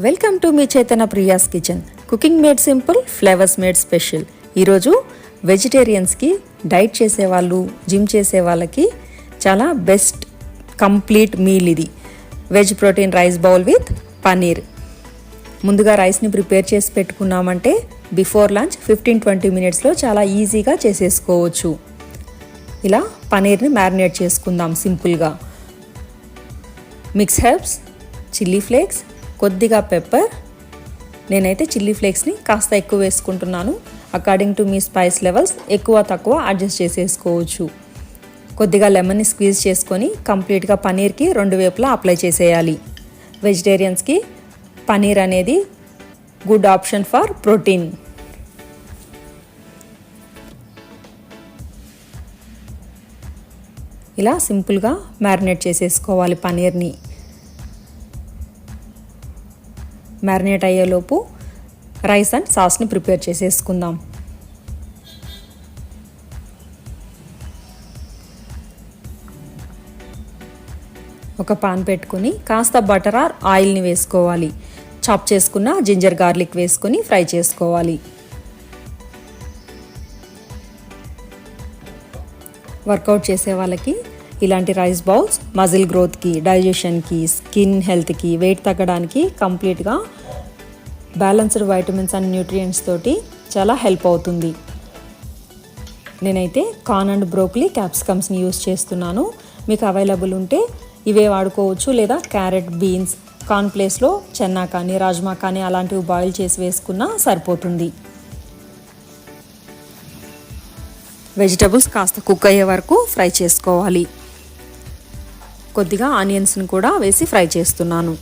Welcome to me Chaitanya Priya's kitchen. Cooking made simple, flavours made special. ఈరోజు వెజిటేరియన్స్కి, diet చేసేవాళ్ళు, gym చేసే వాళ్ళకి చాలా బెస్ట్ కంప్లీట్ మీల్ ఇది. Veg protein rice bowl with paneer. ముందుగా రైస్ని ప్రిపేర్ చేసి పెట్టుకున్నామంటే బిఫోర్ లంచ్ 15-20 మినిట్స్లో చాలా ఈజీగా చేసేసుకోవచ్చు. ఇలా పన్నీర్ని మ్యారినేట్ చేసుకుందాం సింపుల్గా. మిక్స్ హెర్బ్స్, చిల్లీ ఫ్లేక్స్, కొద్దిగా పెప్పర్. నేనైతే చిల్లీ ఫ్లేక్స్ని కాస్త ఎక్కువ వేసుకుంటున్నాను. According to me spice levels ఎక్కువ తక్కువ అడ్జస్ట్ చేసేసుకోవచ్చు. కొద్దిగా లెమన్ని స్క్వీజ్ చేసుకొని కంప్లీట్గా పన్నీర్కి 2 వైపులా అప్లై చేసేయాలి. వెజిటేరియన్స్కి పన్నీర్ అనేది గుడ్ ఆప్షన్ ఫర్ ప్రోటీన్. ఇలా సింపుల్గా మ్యారినేట్ చేసేసుకోవాలి పన్నీర్ని. మ్యారినేట్ అయ్యేలోపు రైస్ అండ్ సాస్ని ప్రిపేర్ చేసేసుకుందాం. ఒక పాన్ పెట్టుకుని కాస్త బటర్ ఆర్ ఆయిల్ని వేసుకోవాలి. చాప్ చేసుకున్న జింజర్ గార్లిక్ వేసుకొని ఫ్రై చేసుకోవాలి. వర్కౌట్ చేసే వాళ్ళకి ఇలాంటి రైస్ బౌల్స్ మజిల్ గ్రోత్కి, డైజెషన్కి, స్కిన్ హెల్త్కి, వెయిట్ తగ్గడానికి కంప్లీట్గా బ్యాలెన్స్డ్ వైటమిన్స్ అండ్ న్యూట్రియంట్స్ తోటి చాలా హెల్ప్ అవుతుంది. నేనైతే కార్న్ అండ్ బ్రోకలీ, క్యాప్సికమ్స్ని యూస్ చేస్తున్నాను. మీకు అవైలబుల్ ఉంటే ఇవే వాడుకోవచ్చు, లేదా క్యారెట్, బీన్స్, కార్న్ ప్లేస్లో చెన్నా కానీ రాజ్మా కానీ అలాంటివి బాయిల్ చేసి వేసుకున్నా సరిపోతుంది. వెజిటబుల్స్ కాస్త కుక్ అయ్యే వరకు ఫ్రై చేసుకోవాలి. కొద్దిగా ఆనియన్స్ని కూడా వేసి ఫ్రై చేస్తున్నాను.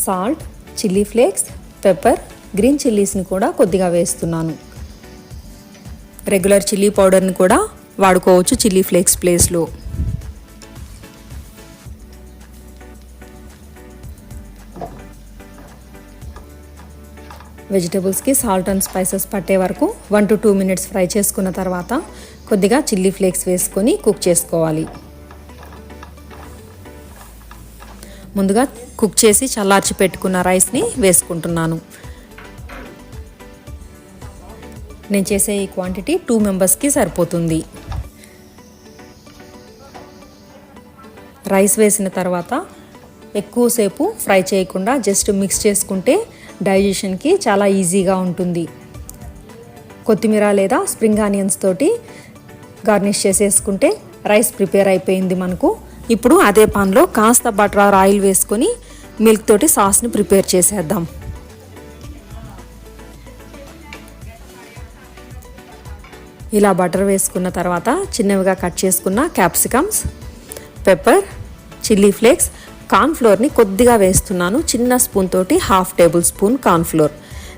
Salt, chilli flakes, pepper, green చిల్లీస్ని కూడా కొద్దిగా వేస్తున్నాను. రెగ్యులర్ చిల్లీ పౌడర్ని కూడా వాడుకోవచ్చు చిల్లీ ఫ్లేక్స్ ప్లేస్లో. వెజిటబుల్స్కి సాల్ట్ అండ్ స్పైసెస్ పట్టే వరకు 1 to 2 మినిట్స్ ఫ్రై చేసుకున్న తర్వాత కొద్దిగా చిల్లీ ఫ్లేక్స్ వేసుకొని కుక్ చేసుకోవాలి. ముందుగా కుక్ చేసి చల్లార్చి పెట్టుకున్న రైస్ని వేసుకుంటున్నాను. నేను చేసే ఈ క్వాంటిటీ 2 మెంబర్స్కి సరిపోతుంది. రైస్ వేసిన తర్వాత ఎక్కువసేపు ఫ్రై చేయకుండా జస్ట్ మిక్స్ చేసుకుంటే డైజెషన్కి చాలా ఈజీగా ఉంటుంది. కొత్తిమీర లేదా స్ప్రింగ్ ఆనియన్స్ తోటి గార్నిష్ చేసేసుకుంటే రైస్ ప్రిపేర్ అయిపోయింది మనకు. ఇప్పుడు అదే పాన్లో కాస్త బటర్ ఆర్ ఆయిల్ వేసుకొని మిల్క్ తోటి సాస్ని ప్రిపేర్ చేసేద్దాం. ఇలా బటర్ వేసుకున్న తర్వాత చిన్నవిగా కట్ చేసుకున్న క్యాప్సికమ్స్, పెప్పర్, చిల్లీ ఫ్లేక్స్, కార్న్ఫ్లోర్ని కొద్దిగా వేస్తున్నాను. చిన్న స్పూన్ తోటి 1/2 టేబుల్ స్పూన్ కార్న్ఫ్లోర్.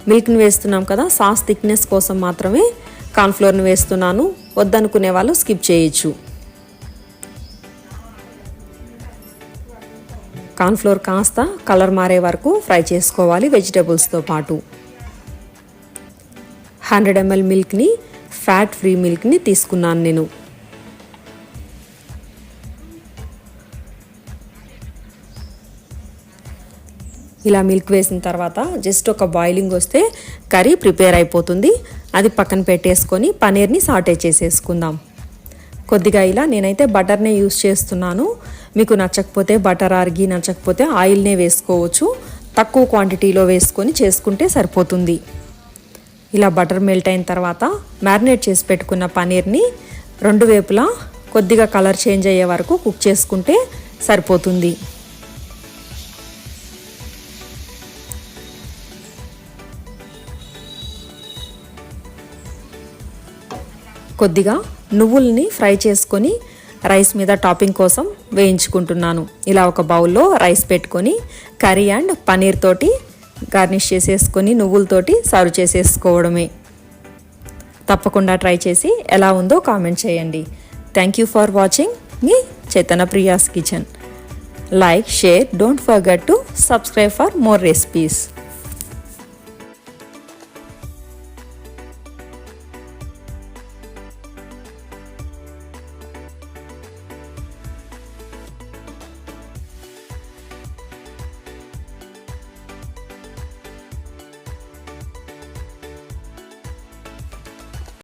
మిల్క్ని వేస్తున్నాం కదా, సాస్ థిక్నెస్ కోసం మాత్రమే కార్న్ఫ్లోర్ని వేస్తున్నాను. వద్దనుకునే వాళ్ళు స్కిప్ చేయొచ్చు. కార్న్ఫ్లోర్ కాస్త కలర్ మారే వరకు ఫ్రై చేసుకోవాలి వెజిటబుల్స్తో పాటు. 100 ml మిల్క్ని, ఫ్యాట్ ఫ్రీ మిల్క్ని తీసుకున్నాను నేను. ఇలా మిల్క్ వేసిన తర్వాత జస్ట్ ఒక బాయిలింగ్ వస్తే కర్రీ ప్రిపేర్ అయిపోతుంది. అది పక్కన పెట్టేసుకొని పన్నీర్ని సాటే చేసేసుకుందాం. కొద్దిగా ఇలా నేనైతే బటర్నే యూస్ చేస్తున్నాను. మీకు నచ్చకపోతే బటర్ ఆర్ ఘీ, నచ్చకపోతే ఆయిల్నే వేసుకోవచ్చు. తక్కువ క్వాంటిటీలో వేసుకొని చేసుకుంటే సరిపోతుంది. ఇలా బటర్ మెల్ట్ అయిన తర్వాత మ్యారినేట్ చేసి పెట్టుకున్న పన్నీర్ని 2 వైపులా కొద్దిగా కలర్ చేంజ్ అయ్యే వరకు కుక్ చేసుకుంటే సరిపోతుంది. కొద్దిగా నువ్వుల్ని ఫ్రై చేసుకొని రైస్ మీద టాపింగ్ కోసం వేయించుకుంటున్నాను. ఇలా ఒక బౌల్లో రైస్ పెట్టుకొని కర్రీ అండ్ పన్నీర్ తోటి గార్నిష్ చేసేసుకొని నువ్వులతోటి సర్వ్ చేసేసుకోవడమే. తప్పకుండా ట్రై చేసి ఎలా ఉందో కామెంట్ చేయండి. Thank you for watching me Chaitanya Priya's kitchen. Like, share, don't forget to subscribe for more recipes.